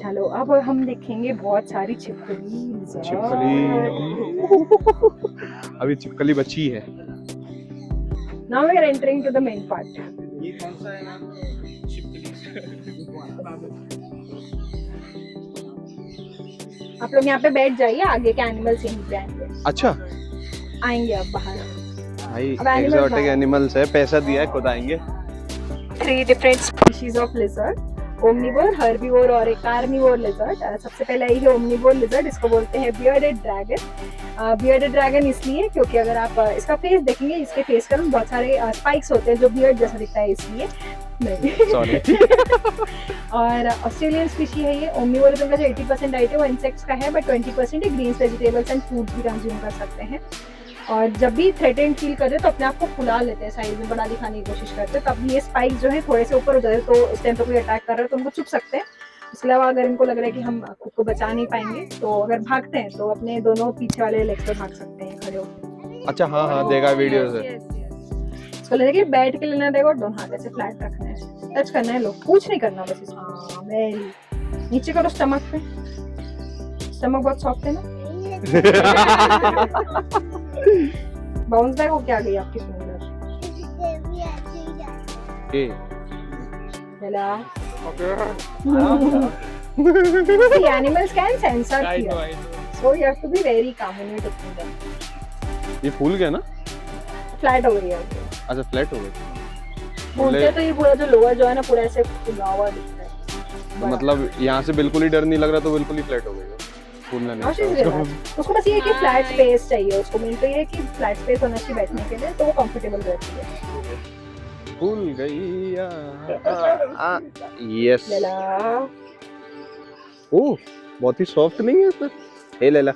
चलो अब हम देखेंगे बहुत सारी छिपकली। अभी छिपकली बची है। Now we are entering to the main part. ये कौन सा है नाम? छिपकली। आप लोग यहाँ पे बैठ जाइए, आगे के एनिमल्स यहीं पे आएंगे। अच्छा आएंगे अब बाहर। भाई अब animals एक्सोटिक बाहर। एनिमल्स है, पैसा दिया है खुद आएंगे। 3 different species of lizard, omnivore, herbivore और एक carnivore lizard। सबसे पहले ये omnivore lizard, इसको बोलते हैं bearded dragon। bearded dragon इसलिए क्योंकि अगर आप इसका फेस देखेंगे, इसके फेस पर बहुत सारे स्पाइक्स होते हैं जो बियर्ड जैसा दिखता है, इसलिए सॉरी। और ऑस्ट्रेलियन स्पीशी है ये। ओमनिवोर का जो 80% डाइट है वो इंसेक्ट्स का है, but 20% greens, vegetables and fruits भी कंज्यूम कर सकते हैं। और जब भी थ्रेटेंड फील करते हैं तो अपने आप को फुला लेते हैं, साइज में बड़ा दिखाने की कोशिश करते हैं। तब ये स्पाइक जो है थोड़े से ऊपर हो जाए तो इस टाइम पे कोई अटैक कर रहा है तो उनको चुप सकते हैं। इसके अलावा अगर इनको लग रहा है कि हम खुद को बचा नहीं पाएंगे तो अगर भागते हैं तो अपने दोनों पीछे वाले लेग्स पे भाग सकते हैं खड़े होकर। अच्छा हाँ हाँ देखा वीडियो से। इसको लगेगा कि बैठ के लेना रहेगा और दोनों हाथ ऐसे फ्लैट रखना है, टच करना है, लोग कुछ नहीं करना बस इसको। हाँ वेरी नीचे करो स्टमक पे, स्टमक बहुत सॉफ्ट है ना। बाउंस बैक हो क्या गई आपकी फिंगर? चला the animals can sense our fear, so you have to be very calm when you touch them. ये फूल गया ना? फ्लैट हो गई है। अच्छा फ्लैट हो गई। फूलते तो ये पूरा जो लोअर जो है ना पूरा ऐसे फुला हुआ दिखता है। तो मतलब यहाँ से बिल्कुल ही डर नहीं लग रहा तो बिल्कुल ही फ्लैट हो गई वो। फूलना नहीं उसको बस ये है कि फ्लैट स्पेस चाहिए उसको। मेन तो ये है कि फ्लैट स्पेस होना चाहिए बैठने के लिए, तो वो कंफर्टेबल रहती है। फूल गई यस। ओह बहुत ही सॉफ्ट नहीं है इसमें। हे लेला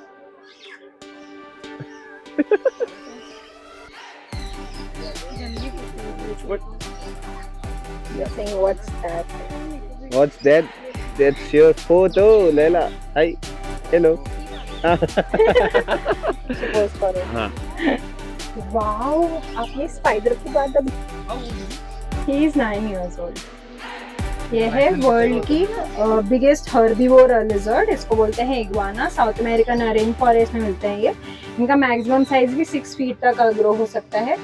You're saying what's that? What's that? That's your photo, Leila. Hi. Hello. Suppose करो। हाँ। Wow, आपने स्पाइडर की बात अब। He is 9 years old. ये है वर्ल्ड की बिगेस्ट हर्बीवोर लिजर्ड। इसको बोलते हैं iguana. South American rain forest में मिलते हैं ये। इनका मैक्सिमम साइज भी 6 फीट तक ग्रो हो सकता है।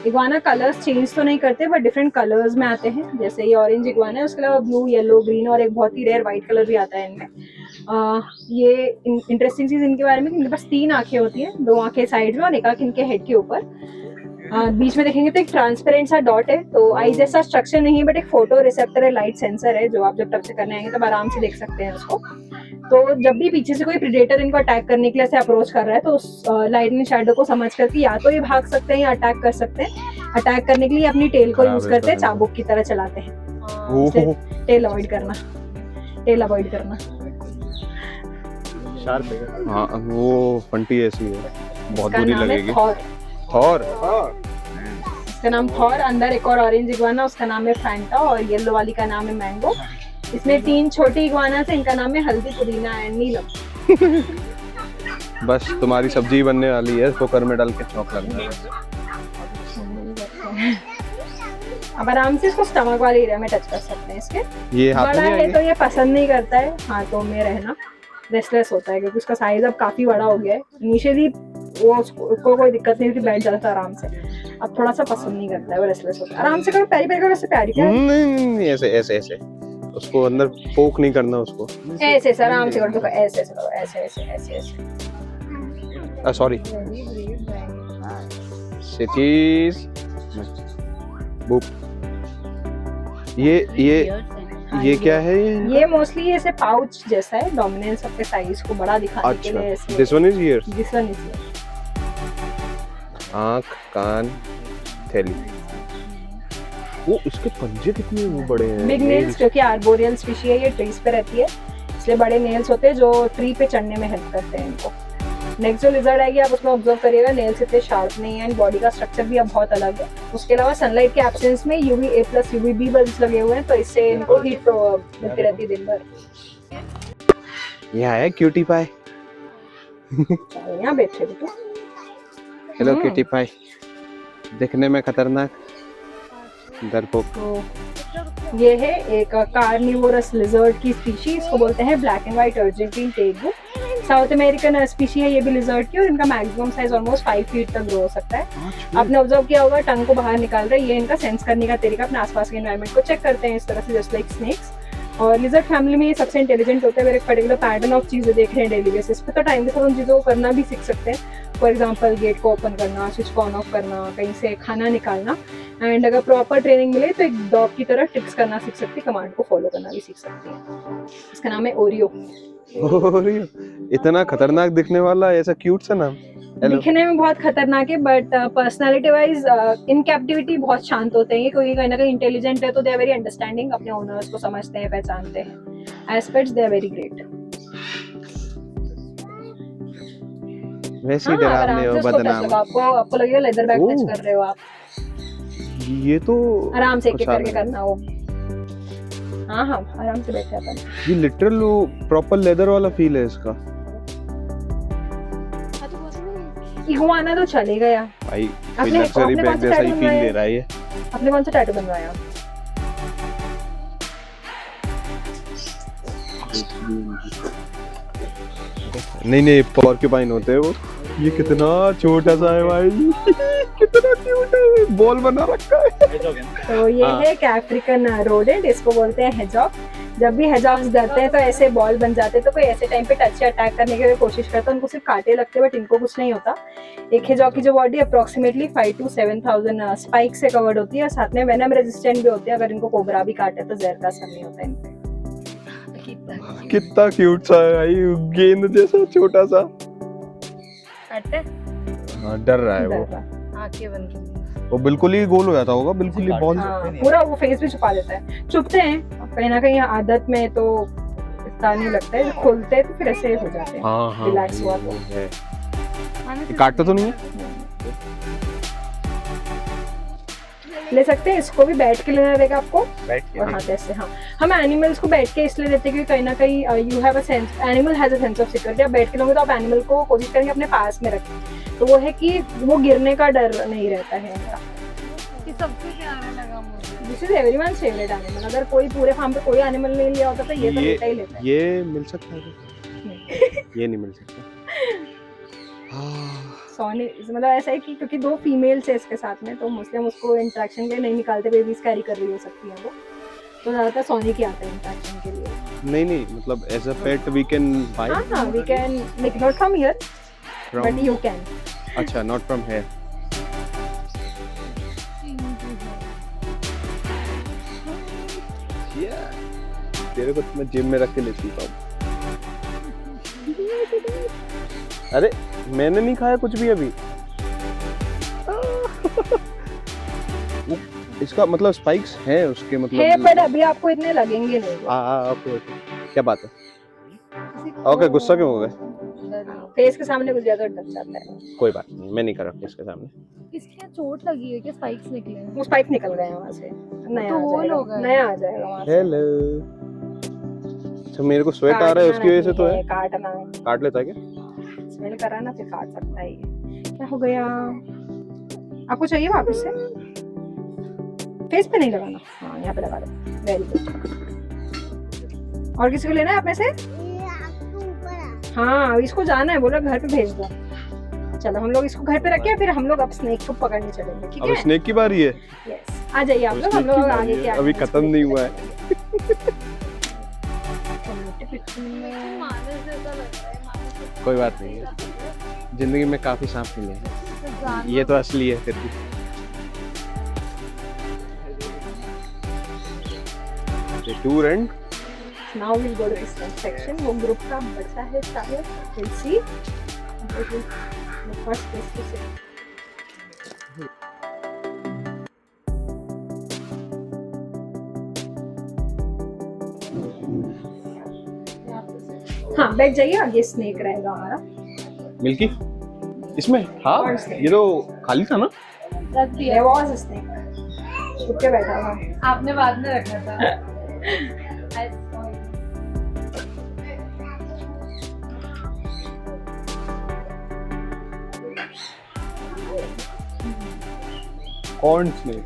इग्वाना कलर्स चेंज तो नहीं करते बट डिफरेंट कलर्स में आते हैं, जैसे ये ऑरेंज इग्वाना है, उसके अलावा ब्लू, येलो, ग्रीन और एक बहुत ही रेयर व्हाइट कलर भी आता है इनमें। ये इंटरेस्टिंग चीज इनके बारे में कि इनके पास 3 आंखें होती हैं, 2 आंखें साइड में और एक आंख इनके हेड के ऊपर। बीच में देखेंगे तो एक ट्रांसपेरेंट सा डॉट है, तो आई जैसा स्ट्रक्चर नहीं है बट एक फोटो रिसेप्टर है, लाइट सेंसर है, जो आप जब टच करने आएंगे तब आराम से देख सकते हैं उसको। तो जब भी पीछे से कोई प्रेडेटर इनको अटैक करने के लिए ऐसे अप्रोच कर रहा है तो उस लाइटनिंग शैडो को समझ करके या तो ये भाग सकते हैं या अटैक कर सकते हैं। अटैक करने के लिए अपनी टेल को यूज करते हैं, चाबुक की तरह चलाते हैं। टेल अवॉइड करना, टेल अवॉइड करना। शार्प है। हाँ वो फंटी ऐसी है, बहुत बुरी लगेगी। थॉर। इसका नाम थॉर। अंदर एक और ऑरेंज इग्वाना, उसका नाम है फैंटा, और येलो वाली का नाम है मैंगो। इसमें 3 छोटी इग्वाना से, इनका नाम है हल्दी, पुदीना एंड नीलम। बस तुम्हारी सब्जी बनने वाली है, कुकर में डाल के चौंक लगना है। अब आराम से इसको स्टमक वाले एरिया में टच कर सकते हैं। इसके ये हाथ बड़ा में है तो ये पसंद नहीं करता है हाथों में रहना, रेस्टलेस होता है क्योंकि उसका साइज अब काफी बड़ा हो गया है। इनिशियली वो उसको कोई दिक्कत नहीं थी, बैठ जाता था आराम से। अब थोड़ा सा पसंद नहीं करता है, वो रेस्टलेस होता है। आराम से करो, पैरी पैरी करो, वैसे प्यारी प्यारी। नहीं ऐसे ऐसे ऐसे उसको अंदर पोक नहीं करना उसको। ऐसे ऐसे आराम से करो, देखो ऐसे ऐसे करो, ऐसे ऐसे ऐसे ऐसे। Sorry cities book. ये क्या है? ये मोस्टली ऐसे पाउच जैसा है, डोमिनेंस ऑफ द साइज को बड़ा दिखाने के लिए। अच्छा this one is here. This one is here. आँख, कान, थैली। वो इसके पंजे कितने बड़े हैं। बिग नेल्स, क्योंकि आर्बोरियल स्पीशी है, ये ट्रीज पे रहती है, इसलिए बड़े नेल्स होते हैं जो ट्री पे चढ़ने में हेल्प करते हैं इनको। नेक्स्ट जो लिजर्ड आएगी आप उसमें ऑब्जर्व करिएगा, नेल्स इतने शार्प नहीं है एंड बॉडी का स्ट्रक्चर भी अब बहुत अलग है। उसके अलावा सनलाइट के एब्सेंस में UVA+ UVB बल्ब्स लगे हुए हैं, तो इससे इनको हीट मिलती रहती है दिन भर। यहाँ है क्यूटी पाई। यहाँ बैठे बेटा। हेलो क्यूटी पाई, दिखने में खतरनाक, डरपोक। तो ये है एक कार्निवोरस लिजर्ड की स्पीशी, इसको बोलते हैं black and white Argentine टेगू। South American species है ये भी लिजर्ड की, और इनका मैक्सिमम साइज ऑलमोस्ट 5 फीट तक ग्रो हो सकता है। आपने ऑब्जर्व किया होगा टंग को बाहर निकाल रहे हैं, ये इनका सेंस करने का तरीका, अपने आसपास के एनवायरनमेंट को चेक करते हैं इस तरह से, जस्ट लाइक स्नेक्स। और लिजर्ड फैमिली में ये सबसे इंटेलिजेंट होते हैं, अगर एक पर्टिकुलर पैटर्न ऑफ चीज़ें देख रहे हैं डेली बेसिस पे, तो टाइम के साथ उन चीज़ों को करना भी सीख सकते हैं। फॉर एग्जाम्पल गेट को ओपन करना, स्विच को ऑन ऑफ करना, कहीं से खाना निकालना। एंड अगर प्रॉपर ट्रेनिंग मिले तो एक डॉग की तरह ट्रिक्स करना सीख सकती है, कमांड को फॉलो करना भी सीख सकती है। इसका नाम है ओरियो। ओरियो, इतना खतरनाक दिखने वाला ऐसा क्यूट सा नाम। दिखने में बहुत खतरनाक है, but personality wise in captivity बहुत शांत होते हैं, क्योंकि कहीं ना कहीं इंटेलिजेंट है तो दे आर वेरी अंडरस्टैंडिंग, अपने ओनर्स को समझते हैं, पहचानते हैं। As pets they are very great. वैसे ही डरावने और बदनाम। आपको लगेगा लेदर बैग टच ओह। कर रहे हो आप, ये तो आराम से एक कुछ एक करके आगे। करना वो। हाँ हाँ, आराम से बैठ जाता है। ये लिटरल प्रॉपर लेदर वाला फील है इसका इगुआना तो चले गया। भाई। कोई आपने लग्जरी कौन बैग सा जैसा ही tattoo फील बनवाया दे है? रहा है ये। आपने कौन सा टैटू बनवाया? नहीं पॉर्क्यूपाइन होते हैं वो। ये कितना छोटा सा है भाई। कितना क्यूट है, बॉल बना रखा है। तो ये हाँ। है एक अफ्रीकन रोडेंट, इसको बोलते हैं हेजॉग। जब भी हेजॉग्स डरते हैं तो ऐसे बॉल बन जाते हैं, तो कोई ऐसे टाइम पे टच या अटैक करने की कोशिश करता है, उनको सिर्फ कांटे लगते हैं, बट इनको कुछ नहीं होता। एक हेजॉग की जो बॉडी अप्रोक्सीमेटली 5 to 7,000 स्पाइक से कवर्ड होती है, और साथ में वेनम रेजिस्टेंट भी होती है, अगर इनको कोबरा भी काटे तो जहर का असर नहीं होता इन पे। कितना क्यूट सा है भाई, गेंद जैसा छोटा सा। काटते हाँ, डर रहा है वो। आंखें बंद की। वो बिल्कुल ही गोल हो जाता होगा, बिल्कुल ही बॉल। हाँ, पूरा वो फेस भी छुपा देता है। चुपते हैं कहीं ना कहीं आदत में तो इतना नहीं लगता है, खोलते हैं तो फिर ऐसे हो जाते हैं। हाँ हाँ, रिलैक्स हुआ तो। वो है। ये काटता तो नहीं है? ले सकते हैं, इसको भी बैठ के लेना रहेगा आपको, बैठ के। और हाथ ऐसे। हाँ, हम एनिमल्स को बैठ के इसलिए लेते हैं क्योंकि कहीं ना कहीं you have a sense, animal has a sense of security. आप बैठ के लोगे तो आप एनिमल को कोशिश करेंगे अपने पास में रखें, तो वो है कि वो गिरने का डर नहीं रहता है इनका। सबसे प्यारा लगा मुझे। This is everyone's favourite animal. अगर कोई पूरे फार्म पे कोई एनिमल नहीं लिया होता तो ये तो लेता ही लेता है। ये मिल सकता है? ये नहीं मिल सकता। सोनी मतलब ऐसा है कि क्योंकि 2 फीमेल्स है इसके साथ में, तो मोस्टली हम उसको इंटरेक्शन के लिए नहीं निकालते, बेबीज कैरी कर रही हो सकती है वो, तो ज्यादातर सोनी की आता है इंटरेक्शन के लिए। नहीं मतलब as a pet we can buy. हाँ, we can like not from here but you can. अच्छा, नॉट फ्रॉम हियर। तेरे को तो मैं जिम में रख के ले चलता हूँ। अरे मैंने नहीं खाया कुछ भी अभी। वो इसका मतलब स्पाइक्स हैं उसके मतलब है, पर अभी आपको इतने लगेंगे नहीं। ओके क्या बात है? ओके, गुस्सा क्यों हो गए? फेस के सामने कुछ ज्यादा डर जाता है। कोई बात नहीं, मैं नहीं कर रहा इसके सामने। इसके यहाँ चोट लगी है क्या? स्पाइक्स निकले हैं? वो स्पाइक निकल गए हैं वहां से, नया तो आ होल जाएगा, हो गया है। नया आ जाएगा वहां से। हेलो। अच्छा, मेरे को स्वेट आ रहा है उसकी वजह से तो है। काटना है, काट लेता है क्या? स्मेल करा ना फिर काट सकता है ये। क्या हो गया? आपको चाहिए वापस से? फेस पे नहीं लगाना, हाँ यहाँ पे लगा दो। Very good. और किसी को लेना है आप में से? हाँ, इसको जाना है, बोला घर पे भेज दो। चलो हम लोग इसको घर पे रखे, फिर हम लोग अब स्नेक को पकड़ने चलेंगे, ठीक अब है? स्नेक की बारी है। यस, आ जाइए आप लोग, हम लोग आगे के अभी खत्म नहीं हुआ है। मानस जैसा लग रहा है, मानस जैसा। कोई बात नहीं है, जिंदगी में काफी सांप मिले हैं, ये तो असली है फिर भी। Tour and Now we'll go to this next section. वो ग्रुप का बच्चा है शायद, we'll see. The first place to sit. हाँ, बैठ जाइए, आगे स्नेक रहेगा हमारा। मिल्की इसमें हाँ, और snake. ये तो खाली था ना? रख दिया। There was a snake. छुप के बैठा था। आपने बाद में रखा था। कौन स्नेक?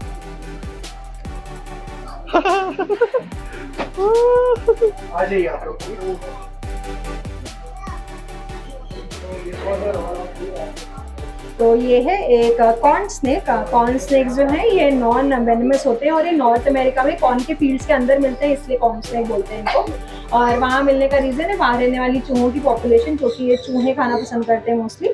आ जाइए आप लोग। तो ये है एक कॉर्न स्नेक। कॉर्न स्नेक जो है ये नॉन वेनमस होते हैं और ये नॉर्थ अमेरिका में कॉर्न के फील्ड्स के अंदर मिलते हैं, इसलिए कॉर्न स्नेक बोलते हैं इनको। और वहाँ मिलने का रीज़न है वहाँ रहने वाली चूहों की पॉपुलेशन, क्योंकि ये चूहे खाना पसंद करते हैं मोस्टली,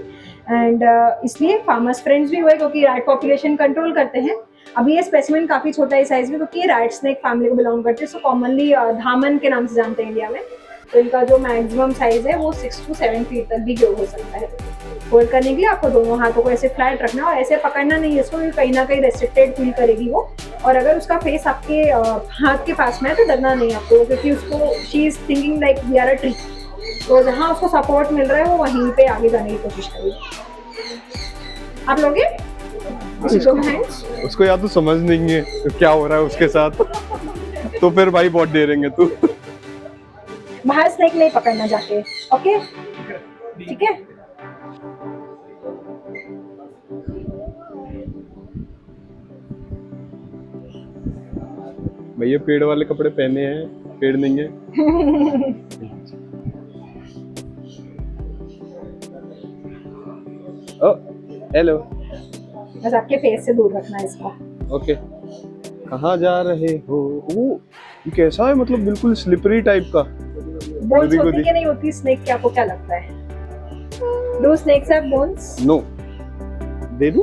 एंड इसलिए फार्मर्स फ्रेंड्स भी हुए क्योंकि रैट पॉपुलेशन कंट्रोल करते हैं। अभी ये स्पेसिमेन काफ़ी छोटा है साइज में क्योंकि ये रैट स्नेक फैमिली को बिलोंग करते हैं, सो कॉमनली धामन के नाम से जानते हैं इंडिया में। तो इनका जो मैक्सिमम साइज है वो 6 to 7 फीट तक भी ग्रो हो सकता है। होल्ड करने के लिए आपको दोनों हाथों को ऐसे फ्लैट रखना और ऐसे पकड़ना नहीं है इसको, कहीं ना कहीं रेस्ट्रिक्टेड फील करेगी वो। और अगर उसका फेस आपके हाथ के पास में है तो डरना नहीं आपको, क्योंकि उसको she is thinking like we are a tree, तो जहाँ उसको सपोर्ट मिल रहा है वो वहीं पे आगे जाने की कोशिश करेगी। आप लोगे उसको या तो समझ नहीं है क्या हो रहा है उसके साथ, तो फिर भाई बहुत डेरेंगे तू। बाहर स्नेक नहीं पकड़ना जाके, ओके ठीक है। भैया पेड़ वाले कपड़े पहने हैं, पेड़ नहीं है। ओ हेलो, बस आपके फेस से दूर रखना है इसको। ओके। कहाँ जा रहे हो? वो ये कैसा है, मतलब बिल्कुल स्लिपरी टाइप का। बोन्स होती कि नहीं होती स्नेक के, आपको क्या लगता है? Do snakes have bones? No, they do.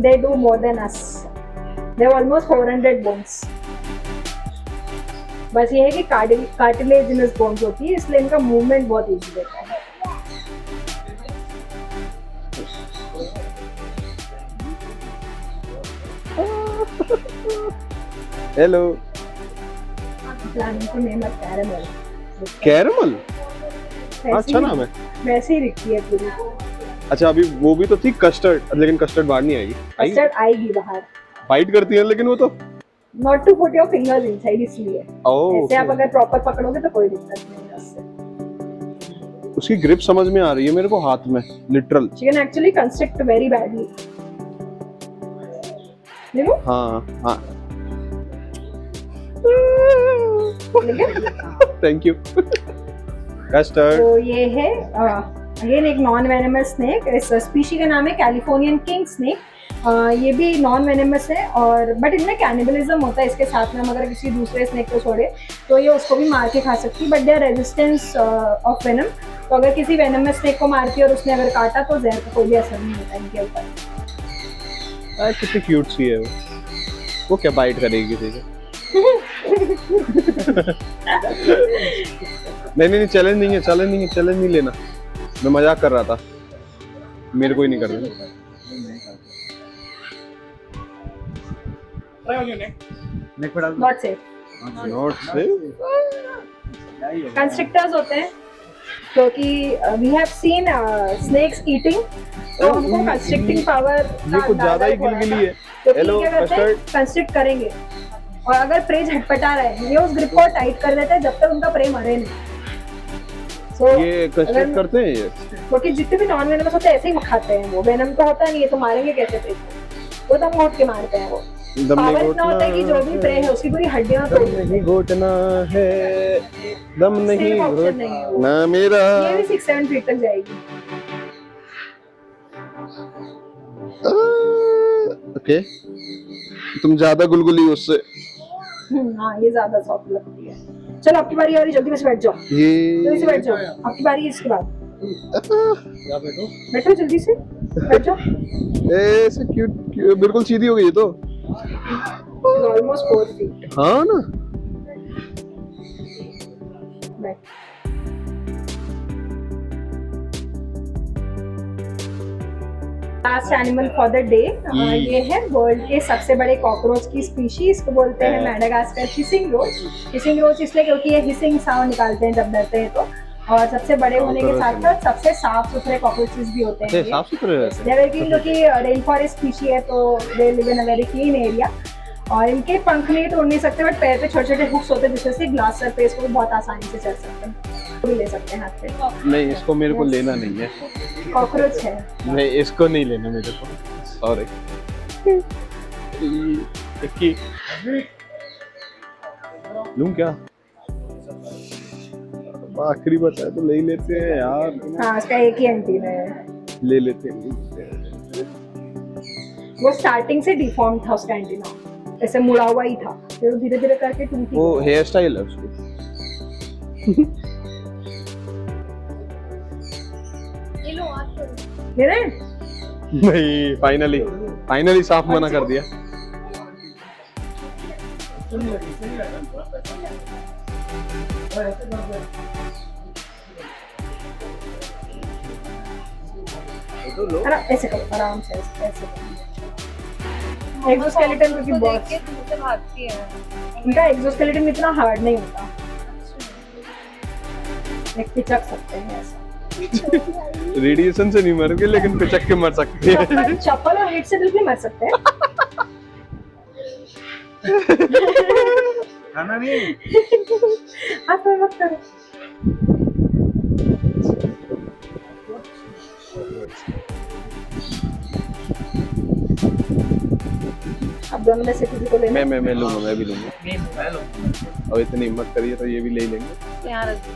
They do more than us. They have almost 400 bones. बस ये है कि कार्टिलेजिनस बोन्स होती है, इसलिए इनका मूवमेंट बहुत इजी रहता है। Hello. Planning to name a caramel. Caramel, अच्छा नाम है। वैसे ही दिखती है पूरी। अच्छा, अभी वो भी तो थी कस्टर्ड, लेकिन कस्टर्ड बाहर नहीं आएगी। कस्टर्ड आएगी बाहर। फाइट करती है लेकिन वो तो Not to put your fingers inside, इसलिए। ओह, ऐसे आप अगर प्रॉपर पकड़ोगे तो कोई दिक्कत नहीं है उससे। उसकी ग्रिप समझ में आ रही है मेरे को हाथ में, literal. She can actually constrict very badly. You know? हाँ हाँ, लेकिन थैंक यू। कस्टर्ड। तो ये है अगेन एक नॉन वेनेमस स्नेक। इस स्पीशी का नाम है कैलिफोर्नियन किंग स्नेक। ये भी नॉन वेनेमस है और बट इनमें कैनिबलिज्म होता है इसके साथ में। हम अगर किसी दूसरे स्नेक को छोड़े तो ये उसको भी मार के खा सकती है, but they are resistance of venom. तो अगर किसी वेनेमस स्नेक को मारती है और उसने अगर काटा तो जहर का कोई भी असर नहीं होता इनके ऊपर। कितनी क्यूट सी है वो क्या बाइट करेगी किसी को? नहीं, चैलेंज नहीं है, चैलेंज नहीं लेना। मैं मजाक कर रहा था, मेरे को ही नहीं कर रहा। Not safe. कंस्ट्रिक्टर्स होते हैं क्योंकि we have seen snakes eating, तो हमको कंस्ट्रिक्टिंग पावर ये कुछ ज्यादा ही गिलगिली है। Hello custard. कंस्ट्रिक्ट करेंगे और अगर प्रे झटपटा रहा है ये उस ग्रिप को टाइट कर देते हैं जब तक उनका प्रे मरे नहीं। ये कंस्ट्रक्ट करते हैं ये, क्योंकि जितने भी नॉन वेनमस होते हैं ऐसे ही खाते हैं वो। वेनम तो होता नहीं है, तो मारेंगे कैसे प्रे को? वो तो घोट के मारते हैं वो। पावर इतना होता है कि जो भी प्रे है उसकी पूरी हड्डियां तोड़ देते हैं। नहीं घोटना है, दम नहीं घोटना मेरा। ये भी 6-7 फीट तक जाएगी। ओके, तुम ज्यादा गुलगुली हो उससे। हाँ, ये ज्यादा सॉफ्ट लगती है। चलो आपकी बारी आ रही, जल्दी से बैठ जाओ। जल्दी से बैठ जाओ, आपकी बारी है इसके बाद। बैठो जल्दी से, बैठ जाओ। ऐसे क्यूट, बिल्कुल सीधी हो गई है तो। Almost 4 feet. हाँ ना, बैठ। Last animal for the day. ये है वर्ल्ड के सबसे बड़े कॉकरोच की स्पीशी। इसको बोलते हैं मैडागास्कर हिसिंग रोच। हिसिंग रोच इसलिए क्योंकि ये हिसिंग साउंड निकालते हैं जब डरते हैं तो। और सबसे बड़े होने के साथ साथ सबसे साफ सुथरे कॉकरोचेस भी होते हैं। साफ सुथरे रहते हैं वेरी क्लीन, क्योंकि रेन फॉरेस्ट स्पीशी है तो they live in a very clean area. और इनके पंख नहीं तोड़ नहीं सकते, बट पैर पे छोटे छोटे हुक्स होते हैं जिससे से ग्लास सरफेस को बहुत आसानी से चल सकते हैं, भी ले सकते हैं हाथ पे। नहीं, इसको मेरे को लेना नहीं है। कॉकरोच है। नहीं, इसको नहीं लेना मेरे को, सॉरी। लूं क्या? आखिरी बचा है तो ले ही लेते हैं यार। हाँ, उसका एक ही एंटीना है। ले लेते हैं। वो स्टार्टिंग से डिफॉर्म था उसका एंटीना, ऐसे मुड़ा हुआ ही था, फिर धीरे धीरे करके टूट वो हेयर स्टाइल है उसकी। ये लो आप करो। मेरे नहीं, फाइनली साफ मना कर दिया। ऐसे करो, आराम से ऐसे करो। एक्सोस्केलेटन क्योंकि उसको देख बहुत, के दूर से भागती है। उनका एक्सोस्केलेटन इतना हार्ड नहीं होता, एक पिचक सकते हैं ऐसा। रेडिएशन से नहीं मर गए लेकिन पिचक के मर सकते हैं। चप्पल और हिट से बिल्कुल मर सकते हैं। खाना नहीं हाथ में मत करो। अब दोनों में से किसी को लेना? मैं लूंगा, मैं भी लूंगा। नहीं मैं लो अब इतनी हिम्मत करिए तो ये भी ले लेंगे। यहाँ रख दो।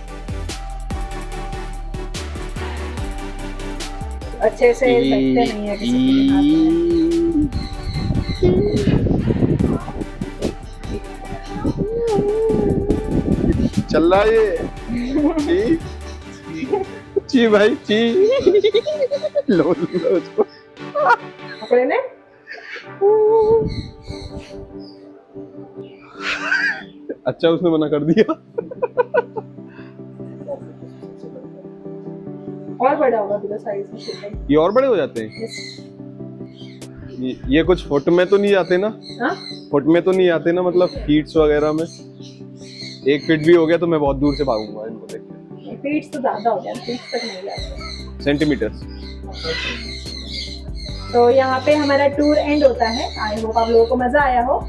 अच्छे से बैठते नहीं है किसी के हाथ में। चल रहा है ये। ची भाई ची। लो उसको। पकड़े ने? अच्छा उसने मना कर दिया। और बड़ा होगा पूरा साइज में छोटा। ये और बड़े हो जाते हैं? Yes. ये कुछ फुट में तो नहीं आते ना? हाँ? फुट में तो नहीं आते ना, मतलब फीट्स वगैरह में? 1 फीट भी हो गया तो मैं बहुत दूर से भागूंगा इनको देख के। फीट्स तो ज्यादा हो गया, फीट्स तक नहीं जाते। सेंटीमीटर्स। तो यहाँ पे हमारा टूर एंड होता है। आई होप आप लोगों को मजा आया हो।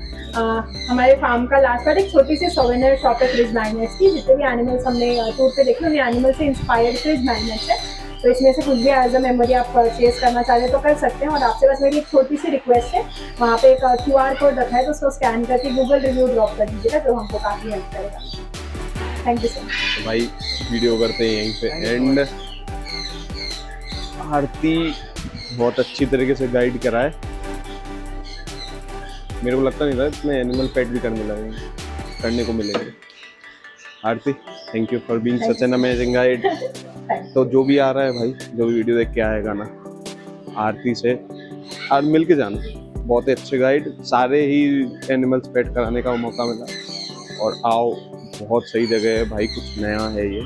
हमारे फार्म का लास्ट पार्ट एक छोटी सी सोवेनियर शॉप है फ्रिज मैग्नेट्स की। जितने भी एनिमल्स हमने टूर पे देखे उन्हें एनिमल से इंस्पायर्ड फ्रिज मैग्नेट्स है। तो इसमें से कुछ भी एज अ मेमोरी आप परचेज करना चाहते तो कर सकते हैं। और आपसे बस मेरी एक छोटी सी रिक्वेस्ट है, वहाँ पे एक QR कोड रखा है तो उसको स्कैन करके गूगल रिव्यू ड्रॉप कर दीजिएगा, तो हमको काफ़ी हेल्प करेगा। Thank you so much. भाई वीडियो करते हैं यहीं पे एंड। आरती बहुत अच्छी तरीके से गाइड कराए। मेरे को लगता नहीं था इतने एनिमल पेट भी करने को मिलेंगे। Aarti thank you for being such an amazing guide. तो जो भी आ रहा है भाई, जो भी वीडियो देख के आएगा ना, आरती से आज मिल के जाना। बहुत ही अच्छे गाइड, सारे ही एनिमल्स पेट कराने का मौका मिला। और आओ, बहुत सही जगह है भाई, कुछ नया है ये।